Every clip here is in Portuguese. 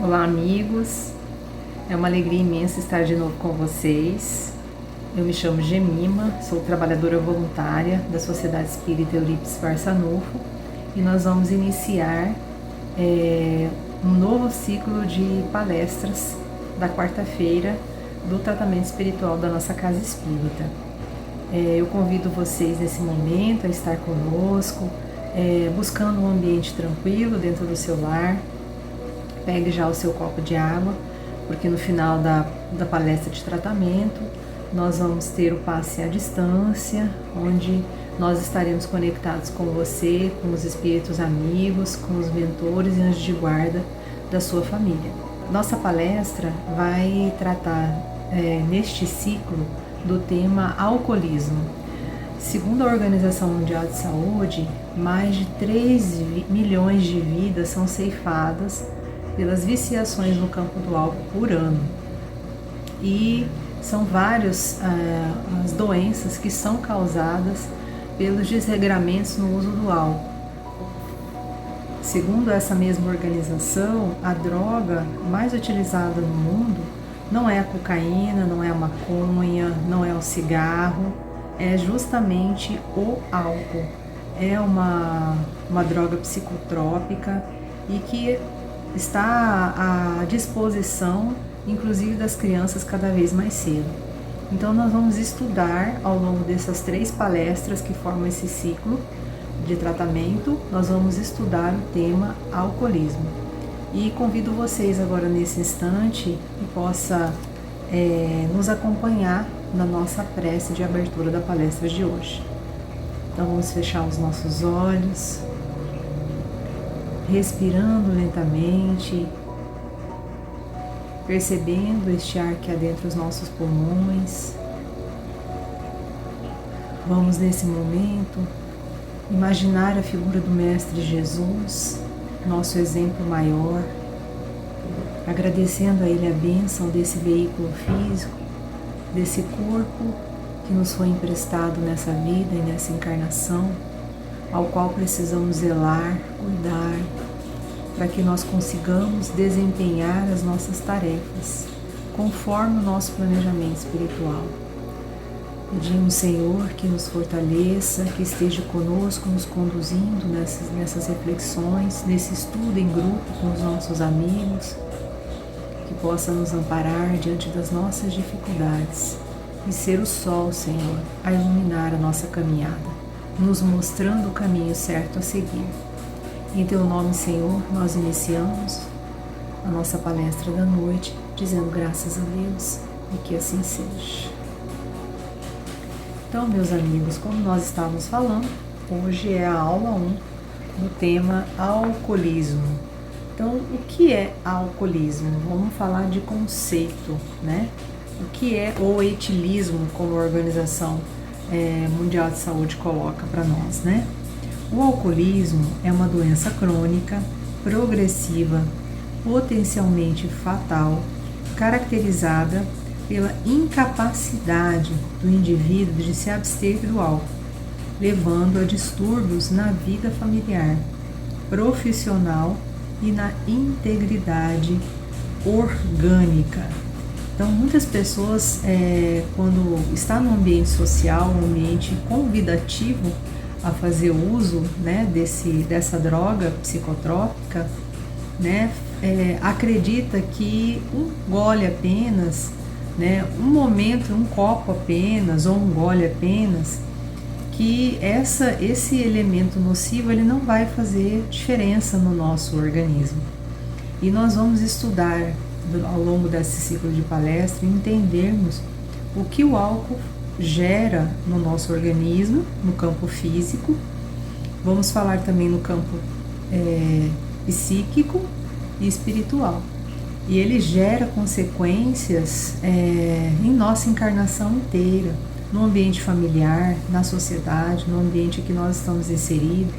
Olá, amigos. É uma alegria imensa estar de novo com vocês. Eu me chamo Gemima, sou trabalhadora voluntária da Sociedade Espírita Eurípides Barçanufo e nós vamos iniciar um novo ciclo de palestras da quarta-feira do tratamento espiritual da nossa Casa Espírita. Eu convido vocês nesse momento a estar conosco, buscando um ambiente tranquilo dentro do seu lar. Pegue já o seu copo de água, porque no final da palestra de tratamento nós vamos ter o passe à distância, onde nós estaremos conectados com você, com os espíritos amigos, com os mentores e anjos de guarda da sua família. Nossa palestra vai tratar neste ciclo do tema alcoolismo. Segundo a Organização Mundial de Saúde, mais de 3 milhões de vidas são ceifadas pelas viciações no campo do álcool por ano. E são várias as doenças que são causadas pelos desregramentos no uso do álcool. Segundo essa mesma organização, a droga mais utilizada no mundo não é a cocaína, não é a maconha, não é o cigarro, é justamente o álcool. É uma droga psicotrópica e que está à disposição, inclusive das crianças, cada vez mais cedo. Então nós vamos estudar ao longo dessas 3 palestras que formam esse ciclo de tratamento, nós vamos estudar o tema alcoolismo. E convido vocês agora nesse instante que possa nos acompanhar na nossa prece de abertura da palestra de hoje. Então vamos fechar os nossos olhos, respirando lentamente, percebendo este ar que adentra os nossos pulmões. Vamos nesse momento imaginar a figura do Mestre Jesus, nosso exemplo maior, agradecendo a Ele a bênção desse veículo físico, desse corpo que nos foi emprestado nessa vida e nessa encarnação, ao qual precisamos zelar, cuidar, para que nós consigamos desempenhar as nossas tarefas, conforme o nosso planejamento espiritual. Pedimos, Senhor, que nos fortaleça, que esteja conosco, nos conduzindo nessas reflexões, nesse estudo em grupo com os nossos amigos, que possa nos amparar diante das nossas dificuldades e ser o sol, Senhor, a iluminar a nossa caminhada, nos mostrando o caminho certo a seguir. Em Teu nome, Senhor, nós iniciamos a nossa palestra da noite, dizendo graças a Deus e que assim seja. Então, meus amigos, como nós estávamos falando, hoje é a aula 1 do tema alcoolismo. Então, o que é alcoolismo? Vamos falar de conceito, né? O que é o etilismo, como a Organização Mundial de Saúde coloca para nós, né? O alcoolismo é uma doença crônica, progressiva, potencialmente fatal, caracterizada pela incapacidade do indivíduo de se abster do álcool, levando a distúrbios na vida familiar, profissional e na integridade orgânica. Então, muitas pessoas, quando está no ambiente social, um ambiente convidativo a fazer uso, né, dessa droga psicotrópica, né, acredita que um gole apenas, né, um momento, um copo apenas ou um gole apenas, que esse elemento nocivo ele não vai fazer diferença no nosso organismo. E nós vamos estudar ao longo desse ciclo de palestra, entendermos o que o álcool gera no nosso organismo, no campo físico. Vamos falar também no campo psíquico e espiritual. E ele gera consequências em nossa encarnação inteira, no ambiente familiar, na sociedade, no ambiente que nós estamos inseridos,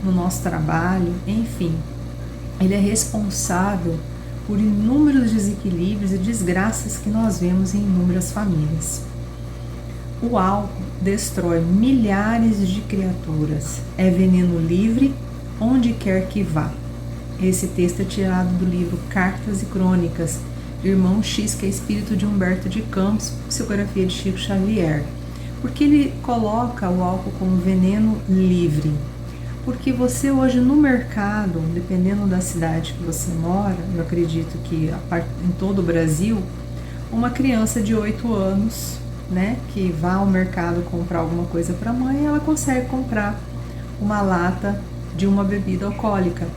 no nosso trabalho, enfim. Ele é responsável por inúmeros desequilíbrios e desgraças que nós vemos em inúmeras famílias. O álcool destrói milhares de criaturas, é veneno livre onde quer que vá. Esse texto é tirado do livro Cartas e Crônicas, do Irmão X, que é espírito de Humberto de Campos, psicografia de Chico Xavier. Porque ele coloca o álcool como veneno livre. Porque você hoje no mercado, dependendo da cidade que você mora, eu acredito que em todo o Brasil, uma criança de 8 anos, né, que vá ao mercado comprar alguma coisa para a mãe, ela consegue comprar uma lata de uma bebida alcoólica,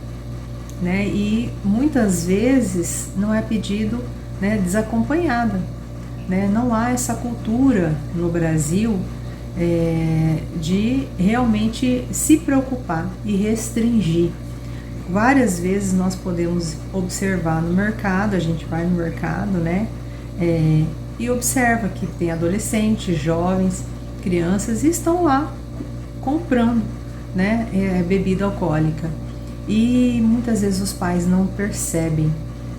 né, e muitas vezes não é pedido, né, desacompanhada, né, não há essa cultura no Brasil de realmente se preocupar e restringir. Várias vezes nós podemos observar no mercado, a gente vai no mercado, né, e observa que tem adolescentes, jovens, crianças, e estão lá comprando, né, bebida alcoólica. E muitas vezes os pais não percebem,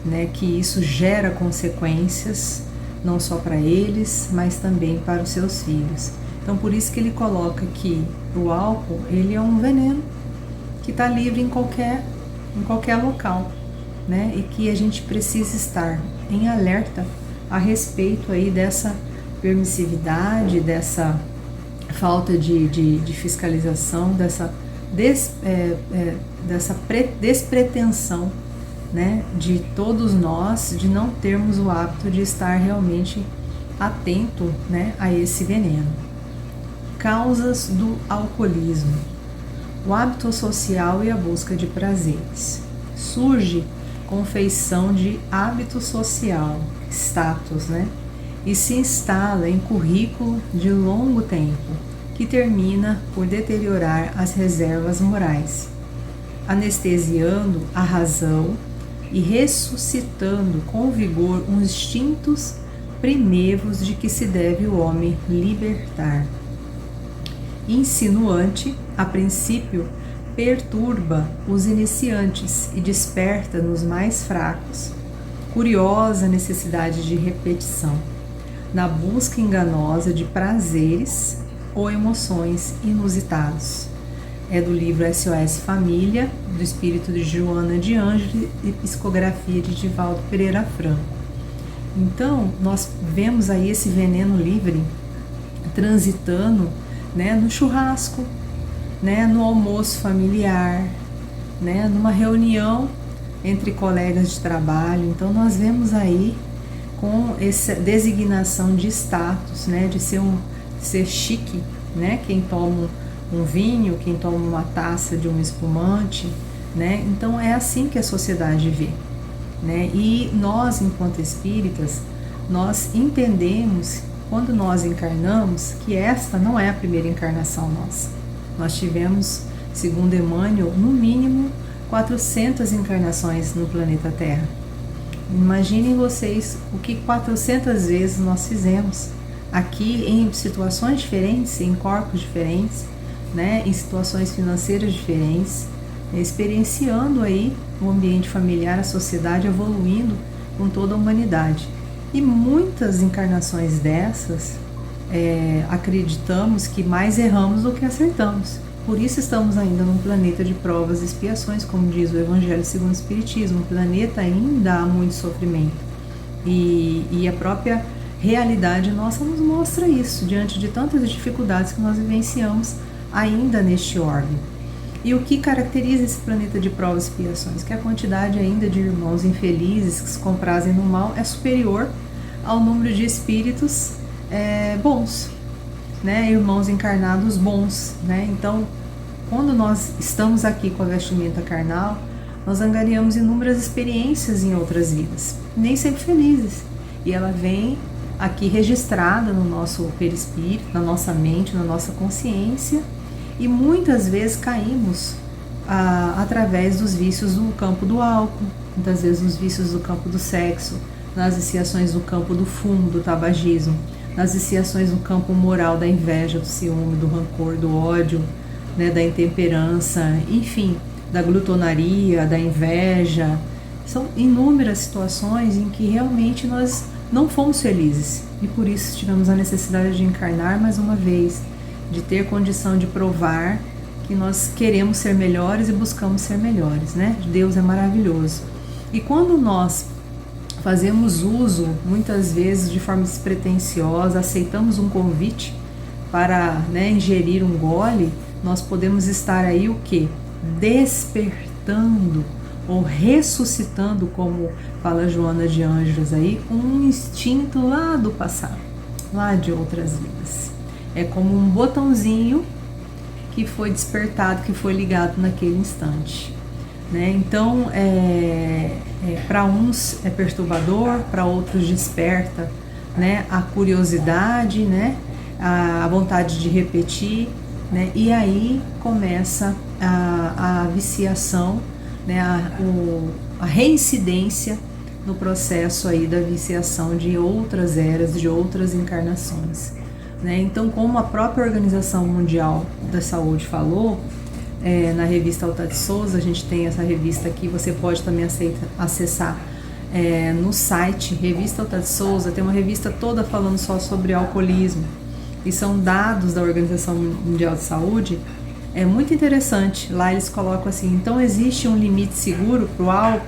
né, que isso gera consequências, não só para eles, mas também para os seus filhos. Então, por isso que ele coloca que o álcool, ele é um veneno que está livre em qualquer local, né? E que a gente precisa estar em alerta a respeito aí dessa permissividade, dessa falta de fiscalização, dessa despretensão, né, de todos nós, de não termos o hábito de estar realmente atento, né, a esse veneno. Causas do alcoolismo: o hábito social e a busca de prazeres. Surge com feição de hábito social, status, né? E se instala em currículo de longo tempo, que termina por deteriorar as reservas morais, anestesiando a razão e ressuscitando com vigor os instintos primevos de que se deve o homem libertar. Insinuante, a princípio, perturba os iniciantes e desperta nos mais fracos curiosa necessidade de repetição, na busca enganosa de prazeres ou emoções inusitados. É do livro SOS Família, do espírito de Joana de Ângeles e psicografia de Divaldo Pereira Franco. Então, nós vemos aí esse veneno livre transitando, né, no churrasco, né, no almoço familiar, né, numa reunião entre colegas de trabalho. Então nós vemos aí com essa designação de status, né, de ser chique, né, quem toma um vinho, quem toma uma taça de um espumante, né. Então é assim que a sociedade vê, né. E nós, enquanto espíritas, nós entendemos, quando nós encarnamos, que esta não é a primeira encarnação nossa. Nós tivemos, segundo Emmanuel, no mínimo 400 encarnações no planeta Terra. Imaginem vocês o que 400 vezes nós fizemos aqui em situações diferentes, em corpos diferentes, né, em situações financeiras diferentes, experienciando aí o ambiente familiar, a sociedade evoluindo com toda a humanidade. E muitas encarnações dessas, acreditamos que mais erramos do que acertamos. Por isso estamos ainda num planeta de provas e expiações, como diz o Evangelho segundo o Espiritismo. O planeta ainda há muito sofrimento. E a própria realidade nossa nos mostra isso, diante de tantas dificuldades que nós vivenciamos ainda neste orbe. E o que caracteriza esse planeta de provas e expiações? Que a quantidade ainda de irmãos infelizes que se comprazem no mal é superior ao número de espíritos bons, né? Irmãos encarnados bons, né? Então, quando nós estamos aqui com a vestimenta carnal, nós angariamos inúmeras experiências em outras vidas, nem sempre felizes. E ela vem aqui registrada no nosso perispírito, na nossa mente, na nossa consciência, e muitas vezes caímos através dos vícios do campo do álcool, muitas vezes nos vícios do campo do sexo, nas viciações do campo do fumo, do tabagismo, nas viciações no campo moral da inveja, do ciúme, do rancor, do ódio, né, da intemperança, enfim, da glutonaria, da inveja. São inúmeras situações em que realmente nós não fomos felizes e por isso tivemos a necessidade de encarnar mais uma vez, de ter condição de provar que nós queremos ser melhores e buscamos ser melhores, né? Deus é maravilhoso. E quando nós fazemos uso, muitas vezes de forma despretensiosa, aceitamos um convite para, né, ingerir um gole, nós podemos estar aí o quê? Despertando ou ressuscitando, como fala Joana de Ângeles aí, um instinto lá do passado, lá de outras vidas. É como um botãozinho que foi despertado, que foi ligado naquele instante, né? Então, para uns é perturbador, para outros desperta, né, a curiosidade, né, a vontade de repetir, né, e aí começa a viciação, né, a reincidência no processo aí da viciação de outras eras, de outras encarnações, né? Então, como a própria Organização Mundial da Saúde falou, na revista Alta de Souza, a gente tem essa revista aqui, você pode também acessar no site Revista Alta de Souza, tem uma revista toda falando só sobre alcoolismo, e são dados da Organização Mundial de Saúde. É muito interessante, lá eles colocam assim, então existe um limite seguro para o álcool,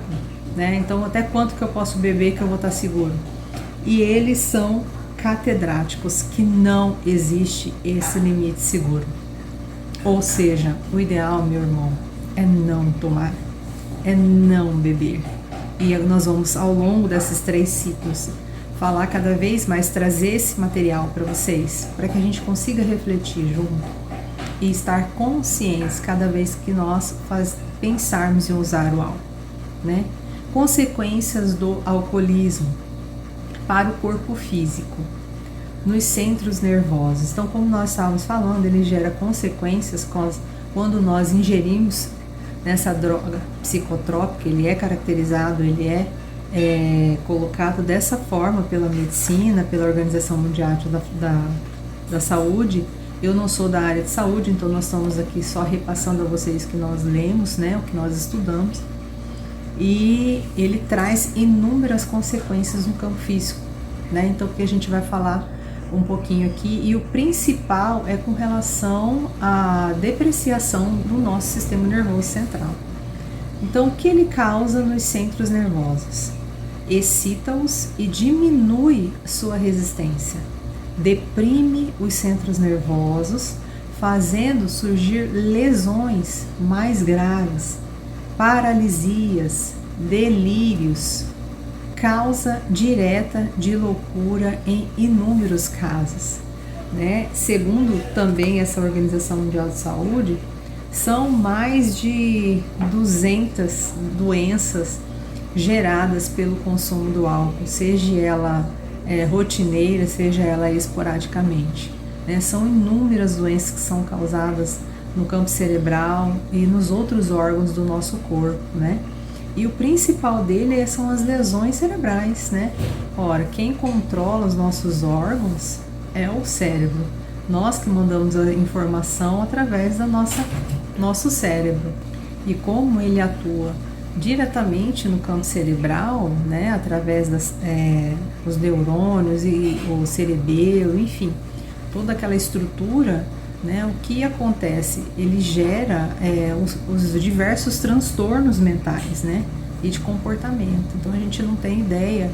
né? Então até quanto que eu posso beber que eu vou estar seguro? E eles são catedráticos que não existe esse limite seguro. Ou seja, o ideal, meu irmão, é não tomar, é não beber. E nós vamos, ao longo desses 3 ciclos, falar cada vez mais, trazer esse material para vocês, para que a gente consiga refletir junto e estar conscientes cada vez que nós pensarmos em usar o álcool, né? Consequências do alcoolismo para o corpo físico, nos centros nervosos. Então, como nós estávamos falando, ele gera consequências quando nós ingerimos nessa droga psicotrópica. Ele é caracterizado, ele é colocado dessa forma pela medicina, pela Organização Mundial da Saúde. Eu não sou da área de saúde, então nós estamos aqui só repassando a vocês o que nós lemos, né, o que nós estudamos. E ele traz inúmeras consequências no campo físico, né? Então, o que a gente vai falar um pouquinho aqui, e o principal é com relação à depreciação do nosso sistema nervoso central. Então, o que ele causa nos centros nervosos? Excita-os e diminui sua resistência, deprime os centros nervosos, fazendo surgir lesões mais graves, paralisias, delírios, causa direta de loucura em inúmeros casos, né? Segundo também essa Organização Mundial de Saúde, são mais de 200 doenças geradas pelo consumo do álcool, seja ela rotineira, seja ela esporadicamente, né? São inúmeras doenças que são causadas no campo cerebral e nos outros órgãos do nosso corpo, né? E o principal dele são as lesões cerebrais, né? Ora, quem controla os nossos órgãos é o cérebro. Nós que mandamos a informação através da nosso cérebro. E como ele atua diretamente no campo cerebral, né? Através dos neurônios e o cerebelo, enfim, toda aquela estrutura, né? O que acontece? Ele gera os diversos transtornos mentais, né? E de comportamento. Então a gente não tem ideia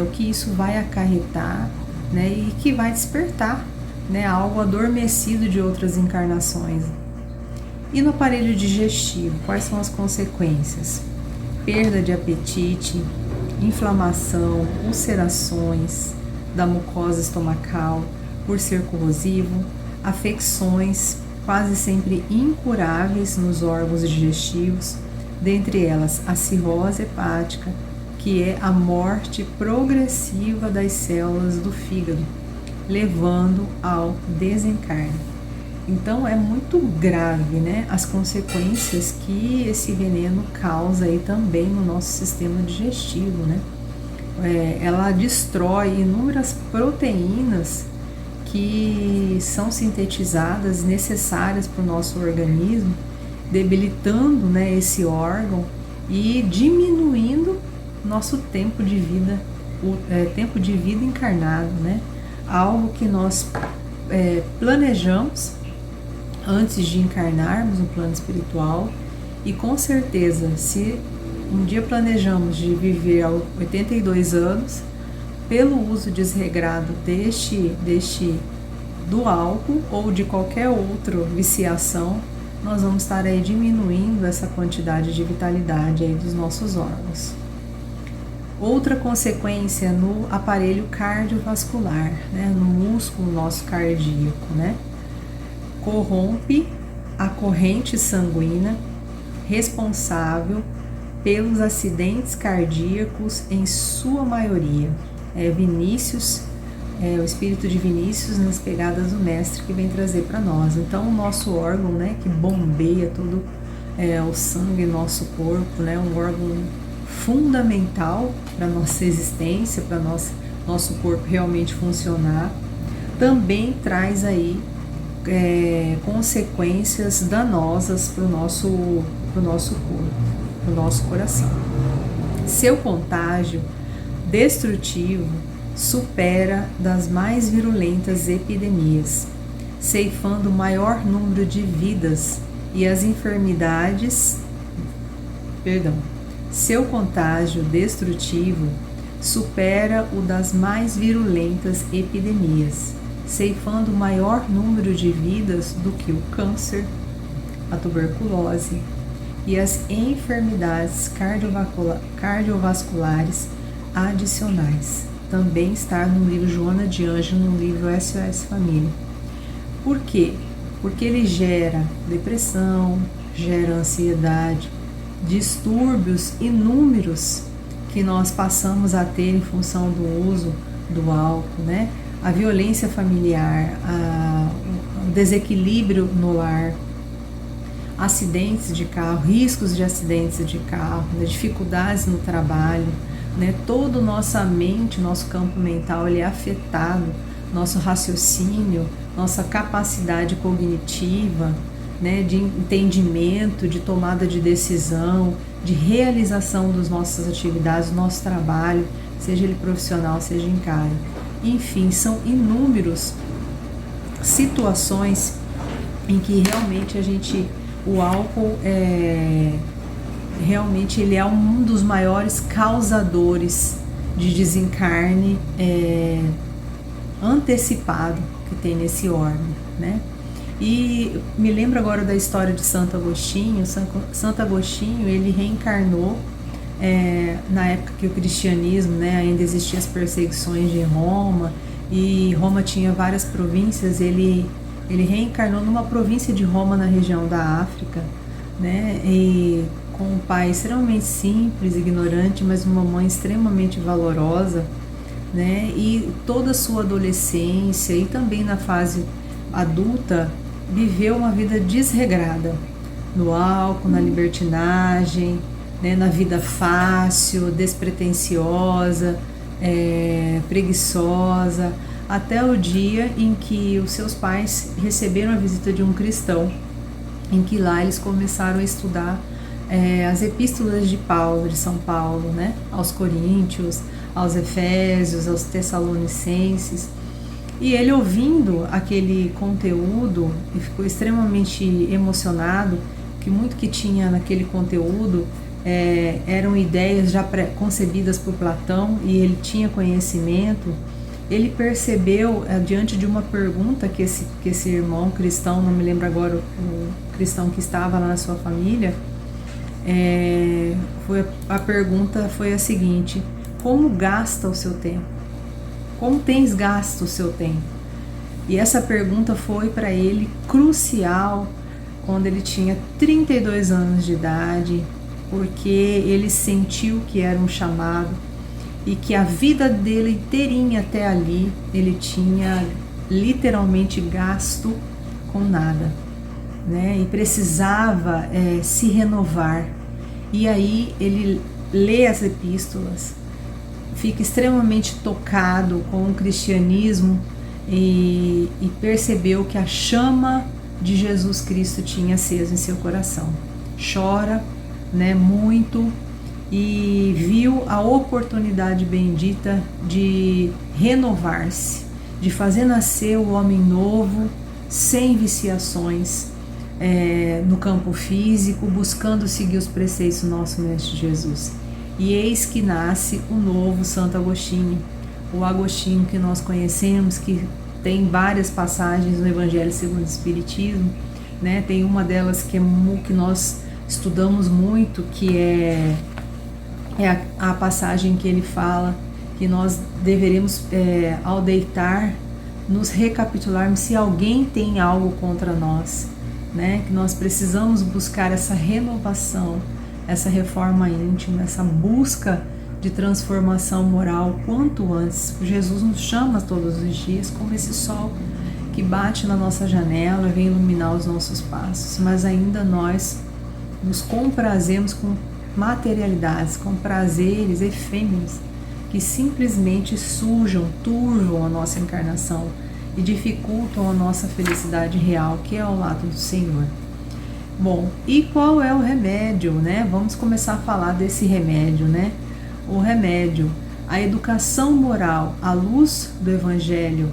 o que isso vai acarretar, né? E que vai despertar, né? Algo adormecido de outras encarnações. E no aparelho digestivo, quais são as consequências? Perda de apetite, inflamação, ulcerações da mucosa estomacal por ser corrosivo, afecções quase sempre incuráveis nos órgãos digestivos, dentre elas a cirrose hepática, que é a morte progressiva das células do fígado, levando ao desencarne. Então é muito grave, né, as consequências que esse veneno causa aí também no nosso sistema digestivo, né? Ela destrói inúmeras proteínas que são sintetizadas, necessárias para o nosso organismo, debilitando, né, esse órgão e diminuindo nosso tempo de vida, tempo de vida encarnado, né? Algo que nós planejamos antes de encarnarmos no plano espiritual. E com certeza, se um dia planejamos de viver aos 82 anos, pelo uso desregrado do álcool ou de qualquer outra viciação, nós vamos estar aí diminuindo essa quantidade de vitalidade aí dos nossos órgãos. Outra consequência no aparelho cardiovascular, né, no músculo nosso cardíaco, né, corrompe a corrente sanguínea responsável pelos acidentes cardíacos em sua maioria. Vinícius, o espírito de Vinícius nas pegadas do mestre que vem trazer para nós. Então o nosso órgão, né, que bombeia todo o sangue no nosso corpo, né, um órgão fundamental para nossa existência, para nosso corpo realmente funcionar, também traz aí consequências danosas para o nosso corpo, para o nosso coração. Seu contágio destrutivo supera das mais virulentas epidemias, ceifando o maior número de vidas e as enfermidades. Seu contágio destrutivo supera o das mais virulentas epidemias, ceifando o maior número de vidas do que o câncer, a tuberculose e as enfermidades cardiovasculares adicionais. Também está no livro Joana de Ângelo, no livro SOS Família. Por quê? Porque ele gera depressão, gera ansiedade, distúrbios inúmeros que nós passamos a ter em função do uso do álcool, né? A violência familiar, o desequilíbrio no lar, acidentes de carro, riscos de acidentes de carro, né? Dificuldades no trabalho, né? Todo nossa mente, nosso campo mental, ele é afetado, nosso raciocínio, nossa capacidade cognitiva, né, de entendimento, de tomada de decisão, de realização das nossas atividades, do nosso trabalho, seja ele profissional, seja em casa. Enfim, são inúmeras situações em que realmente o álcool realmente ele é um dos maiores causadores de desencarne antecipado que tem nesse órgão, né? E me lembro agora da história de Santo Agostinho. Santo Agostinho, ele reencarnou na época que o cristianismo, né, ainda existiam as perseguições de Roma, e Roma tinha várias províncias. Ele reencarnou numa província de Roma, na região da África, né, e com um pai extremamente simples, ignorante, mas uma mãe extremamente valorosa, né, e toda a sua adolescência e também na fase adulta viveu uma vida desregrada no álcool, na libertinagem, né, na vida fácil, despretensiosa, preguiçosa, até o dia em que os seus pais receberam a visita de um cristão, em que lá eles começaram a estudar as epístolas de Paulo, de São Paulo, né, aos Coríntios, aos Efésios, aos Tessalonicenses. E ele, ouvindo aquele conteúdo, e ficou extremamente emocionado, que muito que tinha naquele conteúdo eram ideias já concebidas por Platão, e ele tinha conhecimento. Ele percebeu, diante de uma pergunta que esse irmão cristão, não me lembro agora o cristão que estava lá na sua família, a pergunta foi a seguinte: como gasta o seu tempo? Como tens gasto o seu tempo? E essa pergunta foi para ele crucial quando ele tinha 32 anos de idade, porque ele sentiu que era um chamado e que a vida dele inteirinha até ali ele tinha literalmente gasto com nada, né? E precisava se renovar. E aí ele lê as epístolas, fica extremamente tocado com o cristianismo e percebeu que a chama de Jesus Cristo tinha aceso em seu coração. Chora, né, muito, e viu a oportunidade bendita de renovar-se, de fazer nascer o homem novo, sem viciações, no campo físico, buscando seguir os preceitos do nosso Mestre Jesus. E eis que nasce o novo Santo Agostinho, o Agostinho que nós conhecemos, que tem várias passagens no Evangelho segundo o Espiritismo, né? Tem uma delas que nós estudamos muito, que é a passagem que ele fala que nós deveremos, ao deitar, nos recapitularmos se alguém tem algo contra nós, né? Que nós precisamos buscar essa renovação, essa reforma íntima, essa busca de transformação moral quanto antes. Jesus nos chama todos os dias como esse sol que bate na nossa janela, vem iluminar os nossos passos, mas ainda nós nos comprazemos com materialidades, com prazeres efêmeros que simplesmente sujam, turvam a nossa encarnação e dificultam a nossa felicidade real, que é ao lado do Senhor. Bom, e qual é o remédio, né? Vamos começar a falar desse remédio, né? O remédio, a educação moral à luz do Evangelho,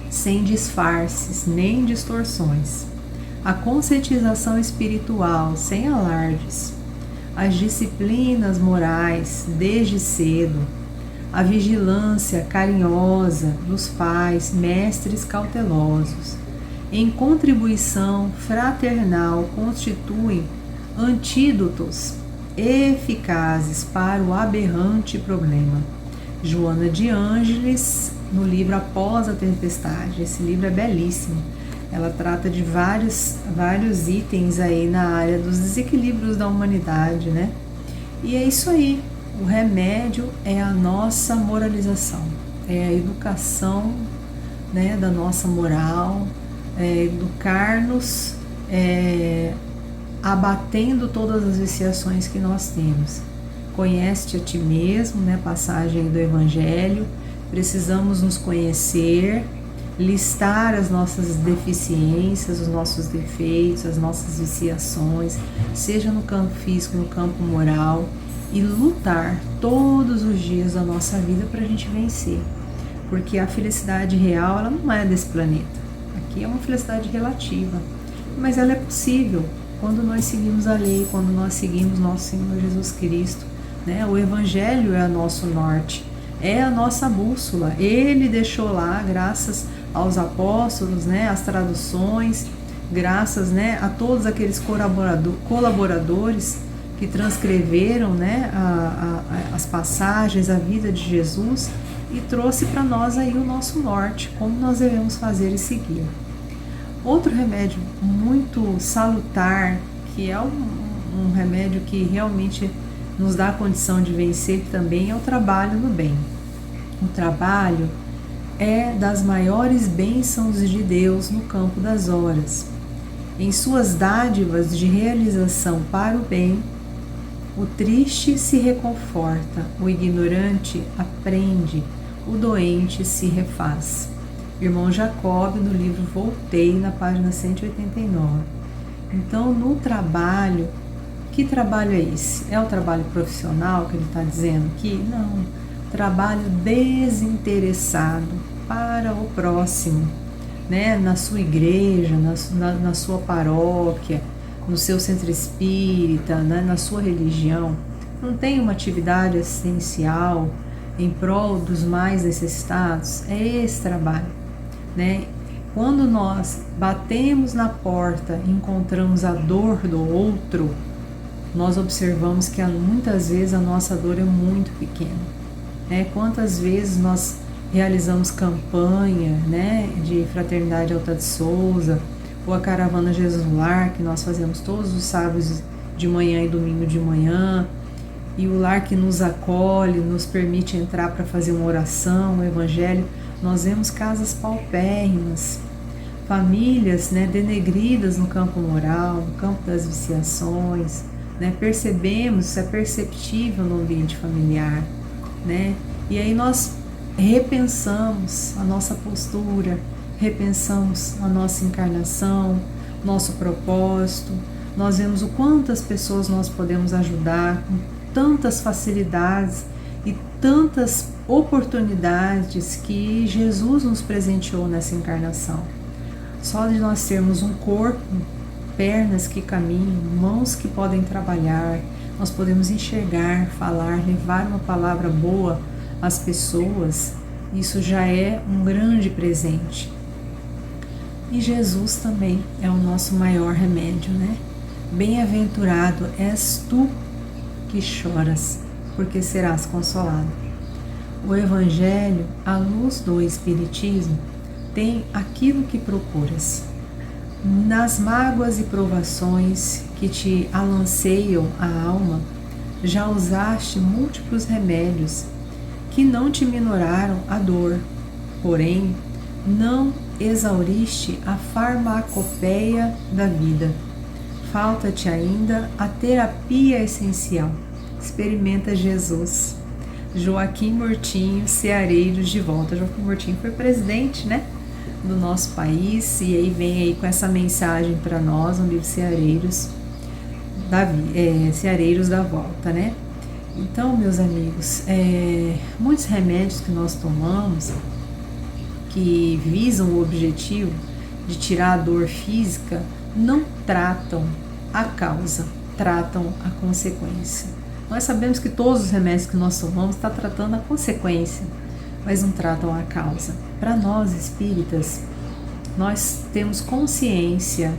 sem disfarces nem distorções. A conscientização espiritual, sem alardes. As disciplinas morais, desde cedo. A vigilância carinhosa dos pais, mestres cautelosos. Em contribuição fraternal constituem antídotos eficazes para o aberrante problema. Joana de Ângeles, no livro Após a Tempestade. Esse livro é belíssimo. Ela trata de vários itens aí na área dos desequilíbrios da humanidade, né? E é isso aí. O remédio é a nossa moralização, é a educação, né, da nossa moral, educar-nos, abatendo todas as viciações que nós temos. Conhece-te a ti mesmo, né, passagem do Evangelho. Precisamos nos conhecer, listar as nossas deficiências, os nossos defeitos, as nossas viciações, seja no campo físico, no campo moral, e lutar todos os dias da nossa vida para a gente vencer. Porque a felicidade real, ela não é desse planeta. Aqui é uma felicidade relativa, mas ela é possível quando nós seguimos a lei, quando nós seguimos nosso Senhor Jesus Cristo, né? O Evangelho é o nosso norte, é a nossa bússola. Ele deixou lá, graças aos apóstolos, né, as traduções, graças, né, a todos aqueles colaboradores que transcreveram, né, as passagens, a vida de Jesus, e trouxe para nós aí o nosso norte, como nós devemos fazer e seguir. Outro remédio muito salutar, que é um remédio que realmente nos dá a condição de vencer também, é o trabalho no bem. O trabalho é das maiores bênçãos de Deus no campo das horas. Em suas dádivas de realização para o bem, o triste se reconforta, o ignorante aprende, o doente se refaz. Irmão Jacob, no livro Voltei, na página 189. Então, no trabalho, que trabalho é esse? É o trabalho profissional que ele está dizendo aqui? Não. Trabalho desinteressado para o próximo, né? Na sua igreja, na sua paróquia, no seu centro espírita, né? Na sua religião. Não tem uma atividade essencial em prol dos mais necessitados? É esse trabalho, né? Quando nós batemos na porta e encontramos a dor do outro, nós observamos que muitas vezes a nossa dor é muito pequena. Quantas vezes nós realizamos campanha, né, de Fraternidade Alta de Souza, ou a Caravana Jesus no Lar, que nós fazemos todos os sábados de manhã e domingo de manhã, e o lar que nos acolhe, nos permite entrar para fazer uma oração, o Evangelho. Nós vemos casas paupérrimas, famílias, né, denegridas no campo moral, no campo das viciações, né? Percebemos, isso é perceptível no ambiente familiar, né? E aí nós repensamos a nossa postura, repensamos a nossa encarnação, nosso propósito. Nós vemos o quantas pessoas nós podemos ajudar com tantas facilidades e tantas oportunidades que Jesus nos presenteou nessa encarnação. Só de nós termos um corpo, pernas que caminham, mãos que podem trabalhar, nós podemos enxergar, falar, levar uma palavra boa às pessoas, isso já é um grande presente. E Jesus também é o nosso maior remédio, né? Bem-aventurado és tu que choras, porque serás consolado. O Evangelho, à luz do Espiritismo, tem aquilo que procuras. Nas mágoas e provações que te alanceiam a alma, já usaste múltiplos remédios que não te minoraram a dor, porém não exauriste a farmacopeia da vida. Falta-te ainda a terapia essencial. Experimenta Jesus. Joaquim Murtinho, Ceareiros de volta. Joaquim Murtinho foi presidente, né, do nosso país, e aí vem aí com essa mensagem para nós no livro Ceareiros da Volta, né? Então, meus amigos, muitos remédios que nós tomamos que visam o objetivo de tirar a dor física não tratam a causa, tratam a consequência. Nós sabemos que todos os remédios que nós tomamos estão tratando a consequência, mas não tratam a causa. Para nós espíritas, nós temos consciência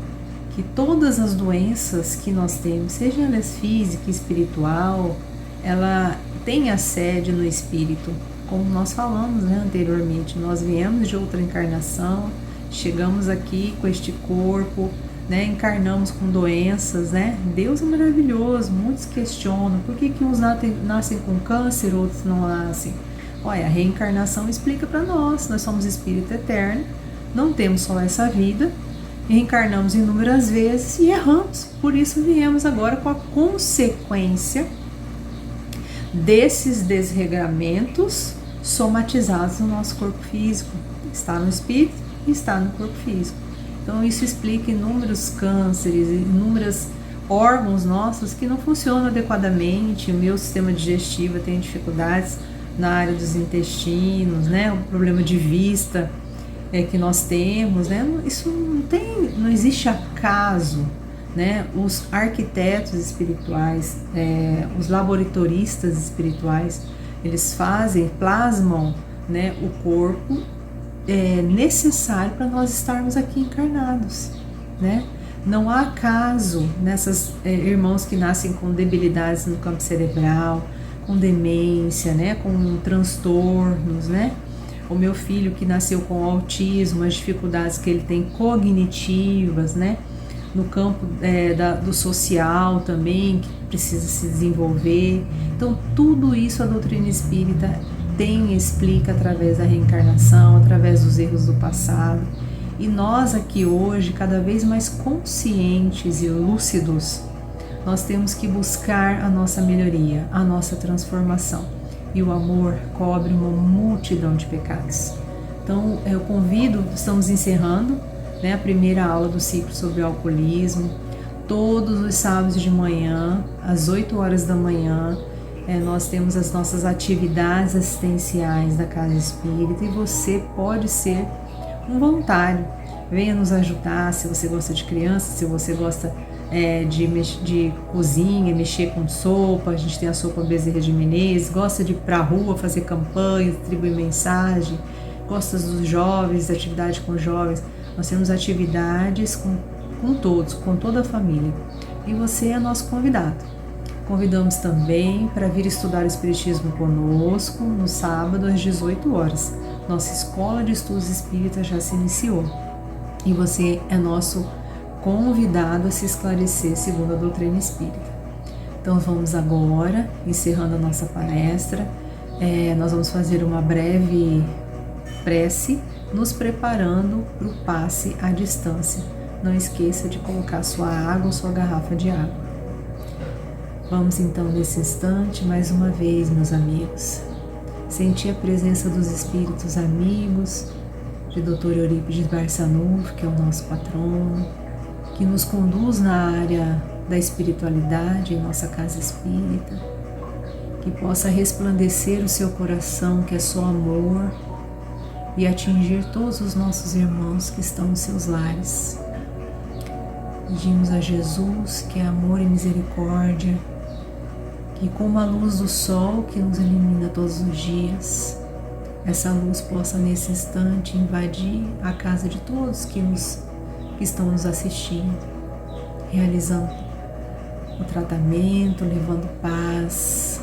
que todas as doenças que nós temos, seja elas física e espiritual, ela tem a sede no espírito. Como nós falamos, né, anteriormente, nós viemos de outra encarnação, chegamos aqui com este corpo, né, encarnamos com doenças, né? Deus é maravilhoso. Muitos questionam por que uns nascem com câncer, outros não nascem. Olha, a reencarnação explica para nós. Nós somos espírito eterno, não temos só essa vida, reencarnamos inúmeras vezes e erramos. Por isso viemos agora com a consequência desses desregramentos somatizados no nosso corpo físico. Está no espírito e está no corpo físico. Então isso explica inúmeros cânceres, inúmeros órgãos nossos que não funcionam adequadamente. O meu sistema digestivo tem dificuldades na área dos intestinos, né? O problema de vista que nós temos, né? Isso não existe acaso, né? Os arquitetos espirituais, os laboratoristas espirituais, eles plasmam, né, o corpo necessário para nós estarmos aqui encarnados, né? Não há acaso nessas irmãos que nascem com debilidades no campo cerebral, com demência, né, com transtornos, né? O meu filho que nasceu com autismo, as dificuldades que ele tem cognitivas, né? No campo do social também, que precisa se desenvolver. Então, tudo isso a doutrina espírita explica através da reencarnação, através dos erros do passado. E nós aqui hoje, cada vez mais conscientes e lúcidos, nós temos que buscar a nossa melhoria, a nossa transformação. E o amor cobre uma multidão de pecados. Então, eu convido, estamos encerrando, né, a primeira aula do ciclo sobre o alcoolismo. Todos os sábados de manhã, às 8 horas da manhã, nós temos as nossas atividades assistenciais da Casa Espírita e você pode ser um voluntário. Venha nos ajudar se você gosta de criança, se você gosta de cozinha, mexer com sopa. A gente tem a sopa Bezerra de Menezes, gosta de ir para a rua fazer campanha, distribuir mensagem, gosta dos jovens, da atividade com jovens. Nós temos atividades com todos, com toda a família. E você é nosso convidado. Convidamos também para vir estudar o Espiritismo conosco no sábado às 18 horas. Nossa Escola de Estudos Espíritas já se iniciou. E você é nosso convidado a se esclarecer segundo a doutrina espírita. Então vamos agora, encerrando a nossa palestra, nós vamos fazer uma breve prece, nos preparando para o passe à distância. Não esqueça de colocar sua água ou sua garrafa de água. Vamos então nesse instante, mais uma vez, meus amigos, sentir a presença dos espíritos amigos, de Dr. Eurípides Barçanufo, que é o nosso patrono, que nos conduz na área da espiritualidade em nossa casa espírita, que possa resplandecer o seu coração, que é só amor, e atingir todos os nossos irmãos que estão nos seus lares. Pedimos a Jesus que é amor e misericórdia, que como a luz do sol que nos ilumina todos os dias, essa luz possa nesse instante invadir a casa de todos que estão nos assistindo, realizando o tratamento, levando paz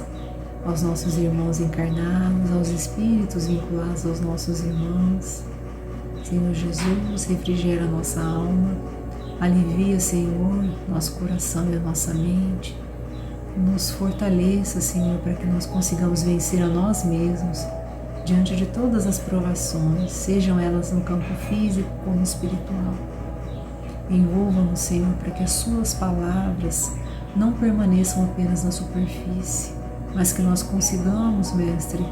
aos nossos irmãos encarnados, aos espíritos vinculados aos nossos irmãos. Senhor Jesus, refrigera a nossa alma, alivia, Senhor, nosso coração e a nossa mente, nos fortaleça, Senhor, para que nós consigamos vencer a nós mesmos diante de todas as provações, sejam elas no campo físico como espiritual. Envolva-nos, Senhor, para que as suas palavras não permaneçam apenas na superfície, mas que nós consigamos, Mestre,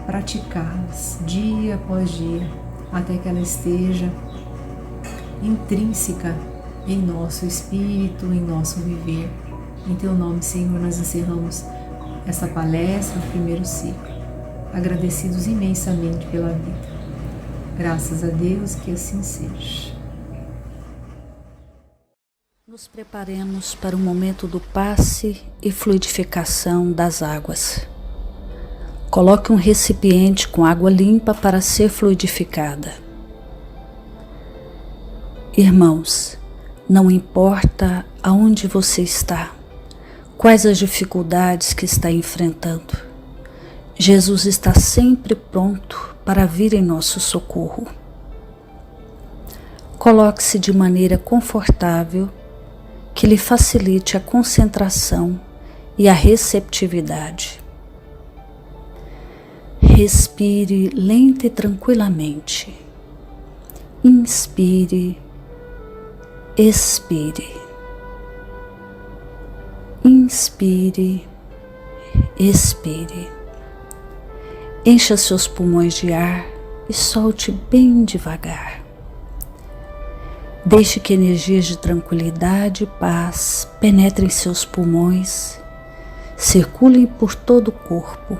praticá-las dia após dia, até que ela esteja intrínseca em nosso espírito, em nosso viver. Em Teu nome, Senhor, nós encerramos essa palestra, o primeiro ciclo, agradecidos imensamente pela vida. Graças a Deus, que assim seja. Nos preparemos para o momento do passe e fluidificação das águas. Coloque um recipiente com água limpa para ser fluidificada. Irmãos, não importa aonde você está, quais as dificuldades que está enfrentando, Jesus está sempre pronto para vir em nosso socorro. Coloque-se de maneira confortável, que lhe facilite a concentração e a receptividade. Respire lenta e tranquilamente. Inspire, expire. Inspire, expire. Encha seus pulmões de ar e solte bem devagar. Deixe que energias de tranquilidade e paz penetrem seus pulmões, circulem por todo o corpo.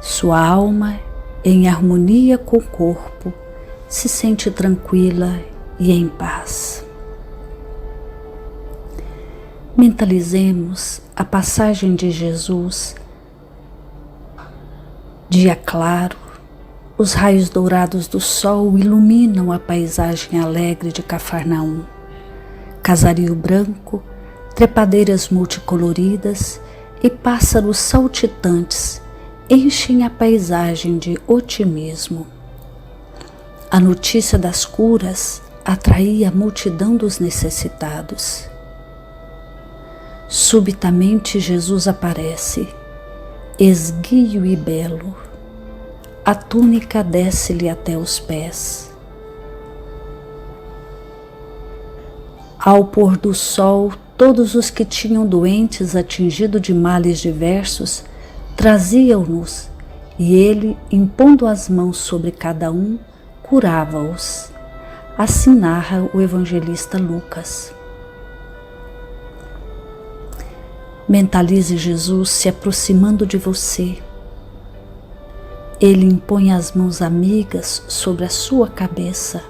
Sua alma, em harmonia com o corpo, se sente tranquila e em paz. Mentalizemos a passagem de Jesus. Dia claro, os raios dourados do sol iluminam a paisagem alegre de Cafarnaum. Casario branco, trepadeiras multicoloridas e pássaros saltitantes enchem a paisagem de otimismo. A notícia das curas atraía a multidão dos necessitados. Subitamente Jesus aparece, esguio e belo. A túnica desce-lhe até os pés. Ao pôr do sol, todos os que tinham doentes atingidos de males diversos traziam-nos, e ele, impondo as mãos sobre cada um, curava-os. Assim narra o evangelista Lucas. Mentalize Jesus se aproximando de você. Ele impõe as mãos amigas sobre a sua cabeça.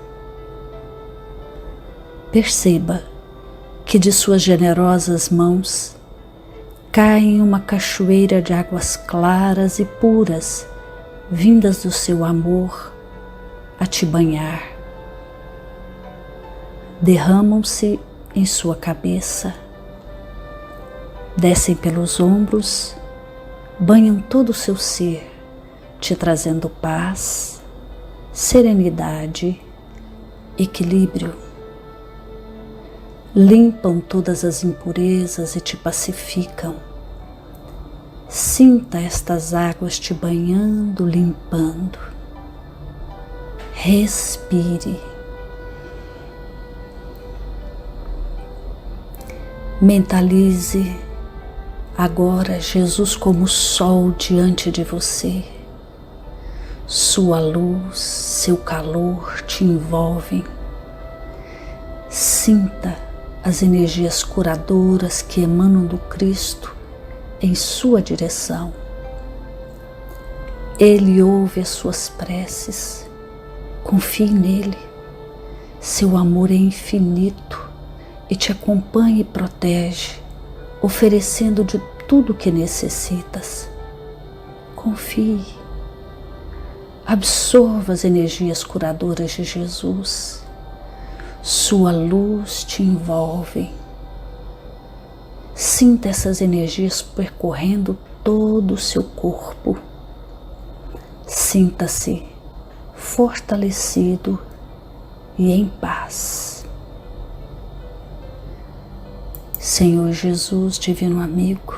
Perceba que de suas generosas mãos cai uma cachoeira de águas claras e puras, vindas do seu amor a te banhar. Derramam-se em sua cabeça, descem pelos ombros, banham todo o seu ser, te trazendo paz, serenidade, equilíbrio. Limpam todas as impurezas e te pacificam. Sinta estas águas te banhando, limpando. Respire. Mentalize agora Jesus como sol diante de você. Sua luz, seu calor te envolvem. Sinta as energias curadoras que emanam do Cristo em sua direção. Ele ouve as suas preces. Confie nele. Seu amor é infinito e te acompanha e protege, oferecendo de tudo o que necessitas. Confie. Absorva as energias curadoras de Jesus. Sua luz te envolve. Sinta essas energias percorrendo todo o seu corpo. Sinta-se fortalecido e em paz. Senhor Jesus, divino amigo,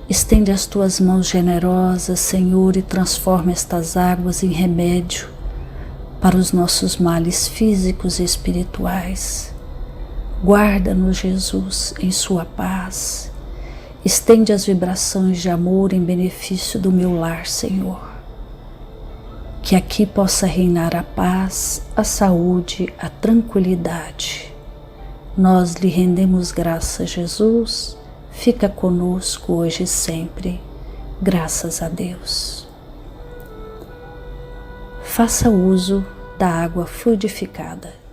estende as tuas mãos generosas, Senhor, e transforma estas águas em remédio para os nossos males físicos e espirituais. Guarda-nos, Jesus, em sua paz. Estende as vibrações de amor em benefício do meu lar, Senhor. Que aqui possa reinar a paz, a saúde, a tranquilidade. Nós lhe rendemos graças, Jesus. Fica conosco hoje e sempre. Graças a Deus. Faça uso da água fluidificada.